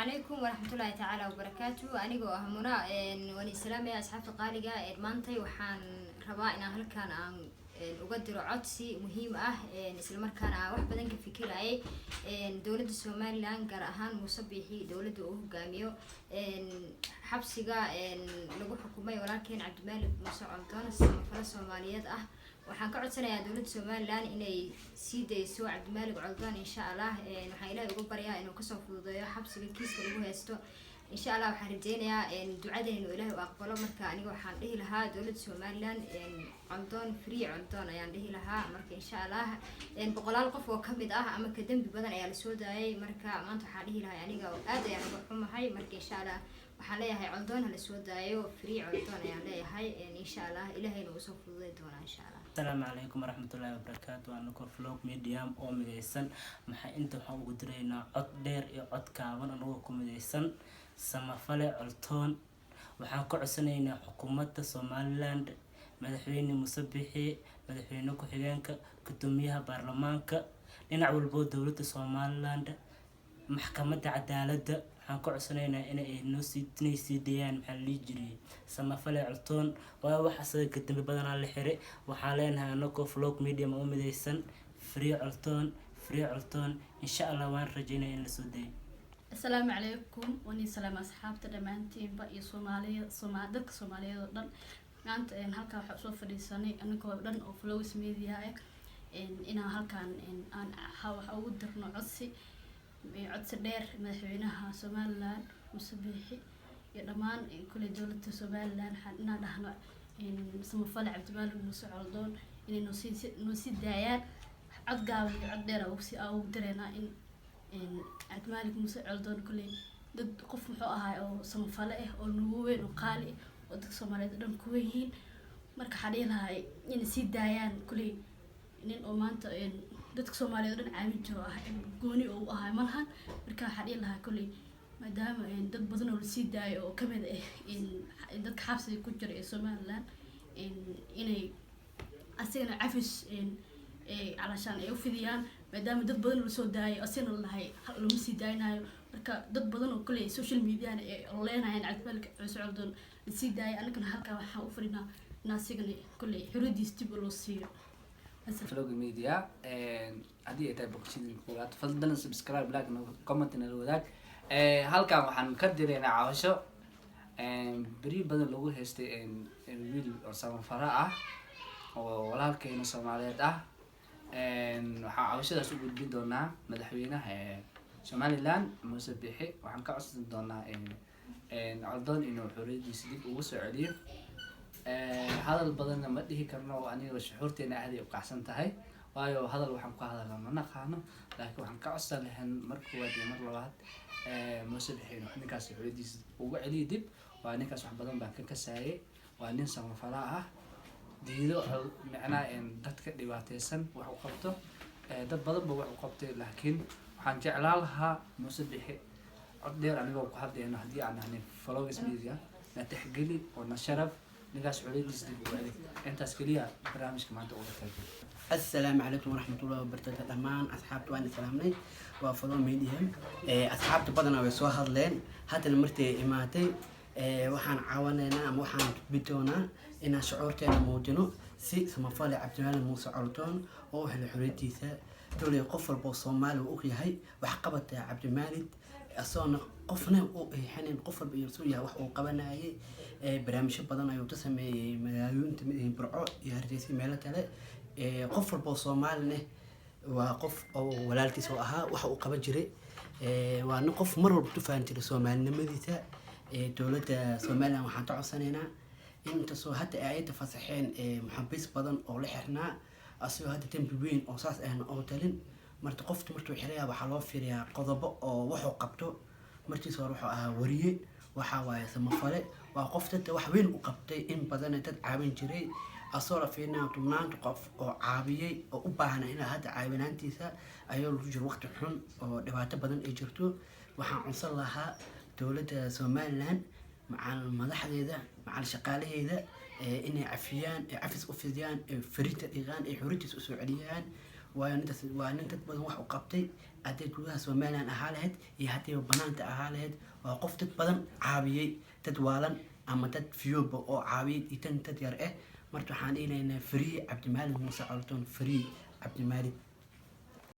عليكم ورحمة الله تعالى وبركاته. أنا جو أهمنا وأنا سلام يا أصحاب القارئة مانتي وحان ربائنا هل كان أقدر عطسي مهم إسلام كان واحد بدن كفكر أي دولة الصومال لان قرأهان مصبيحي دولة قاميو حبسيقا لغو حكومي ولكن عبد الملك موسى عبدان السمفرة الصوماليات waxaan ka codsanayaa dawladda Soomaaliland inay sii dayso Cabdimalik Codaan insha Allah waxaan ilaahay ugu baryaa inuu ka soo fududeeyo xabsiga kiiska lagu haysto insha Allah waxaan rajeynayaa ducadeena inuu ilaahay u aqbalo marka aniga waxaan dhihi lahaa dawladda Soomaaliland Codaan free Codaan ayaan dhihi lahaa marka insha Allah boqolaal qof oo kamid ah ama ka dambi badan ayaa la soo daayay marka maanta waxaan dhihi lahaa aniga aad ayaan uga xumahay marka insha Allah waxaan leeyahay Codaan la soo daayo free Codaan ayaan leeyahay insha Allah ilaahay inuu soo fududeeyo doona insha Allah. السلام عليكم ورحمة الله وبركاته. أنا كفلوك ميديام أو مديسن محا أنت حاول قدرينا عد دير عد كاون أنا كوميديسن سمافلة علتون وحنا كعسنينا حكومة سوماليلاند مدحوين مسبحي مدحوين كحيانك كتوميها برلمانك لنعول بود دولة سوماليلاند محكمة عدالة كعسنينا إن نسي ديان محلي جري سمافلة علتون وحصل كتب بدنا على الحرق وحالينها نكو فلوك ميديا مؤمديسن فري علتون إن شاء الله وان رجينا إن السودان. السلام عليكم وني سلام أصحاب تدمانتين بقي دك صومالية دن maanta halka waxa soo fadhiisanay anagoo dhan oo Flows Media in halkan aan waxa ugu dirno codsi dheer madaxweynaha Soomaaliland Musabbixi iyo dhamaan kulli dawladda Soomaaliland xadna dhahno samafal Cabdimalik Muuse Codaan inay noo sii daayaan cod gaaban iyo cod dheer oo si ugu direena in Cabdimalik Muuse Codaan kulli dad qof wuxuu ahaa oo samafal ah oo nugu weyn oo qaali ودك Soomaaliyeed dhan ku weyn marka xariilahay in si daayaan kulli nin oo maanta dadka Soomaaliyeed dhan caamin jiro ah gooni oo ahay malahan marka xariilahay kulli maadaama dad badan oo si daayo oo kamid ah in dadka xabsiga ku jira ee Soomaaliland inay asagana cafis علشان ay u fidiyaan maadaama dad badan oo soo daayay asina lahay lama sii daaynayo marka dad badan oo kulli social media ay leenayaan Cabdimalik Muuse Codaan sii daayay anagana halka waxaan u fadhinaa naasigana kulli xiridiis dib loo siiyo Flows Media hadii ay tahay boqoshadii koowaad fadlan subscribe like comment na wadaag halkan waxaan ka direynaa caawasho bari badan lagu haystay wiil oo samafara ah oo walaalkeena Soomaaliyeed ah waxaan caawashadaas u gudbin doonaa madaxweynaha Somaliland Musabbixi waxaan ka codsan doonaa Codaan inuu xoriyadiisa dib ugu soo celiyo hadal badan ma dhihi karno aniga shuxuurteena aad ay u qacsan tahay waayo hadal waxaan ku hadalnaa ma naqaano laakiin waxaan ka codsan lahayn markii waad iyo mar labaad Musabbixi inuu ninkaas xoriyadiisa ugu celiyo dib waa ninkaas wax badan baan ka kasaayay waa nin samafala ah diido macnaa dadka dhibaataysan wax u qabto dad badan ba wax u qabtay laakiin waxaan jeclaan lahaa Musabbixi cod dheer anigoo ku hadlayno hadii aan ahnay Flows Media na tixgeli oo na sharaf ninkaas xoriyadiisa dib ugu celi intaas kaliya barnaamijka maanta ugu taagay. السلام عليكم ورحمة الله وبركاته. دمان أصحاب تواني سلامني وفلو ميديا أصحاب بدنا وسوا هذلين هذا المرتي إماتي وحن عاوننا وحن بدونا إن شعورتنا موجنو سي سمفالي Cabdimalik Muuse Codaan oo hel xoriyadiisa dowladda qofal Soomaali oo yahay wax qabata Cabdimalik asoo qofna oo xaneen qofal biirso yahay wax uu qabanayay barnaamijyo badan ayuu sameeyay magaalooyinka Burco iyo Hargeysa meel kale qof walba Soomaali waa qof oo walaalkiis oo ahaa wax uu qaban jiray waa nin qof mar walba tufaan jiray Soomaalinimadiisa dowladda Soomaaliland waxaan ka codsanaynaa inta soo hadda ay tafasaxeen maxabis badan oo la xirnaa asoo hadda dambi weyn oo saas ah oo talin marta qoftu martuu xiriyaa waxa loo fiiriyaa qodobo oo wax uu qabto martiis hore wuxuu ahaa wariye waxa waaye samafale waa qof dadka wax weyn u qabtay in badan dad caawin jiray asoo la fiirnaa tumnaanta qof oo caawiyay oo u baahan in hadda caawinaantiisa ayuu lagu jiro waqti xun oo dhibaato badan ay jirto waxaan cunsan lahaa dowladda Soomaaliland مع مدحديدا مع الشقالهيدا إني عفيان عفس أفيديان فريت إيغان حريتس أسوعليان waayo nintaas waa nin dad badan wax u qabtay hadday gudaha somaliland ahaa lahayd iyo haddayba banaanta ahaa lahayd waa qof dad badan caawiyey dad waalan ama dad fiyooba oo caawiyey iyo tan dad yar marka waxaan dhihi lahaynaa free cabdimaalig muuse colton free cabdimaalig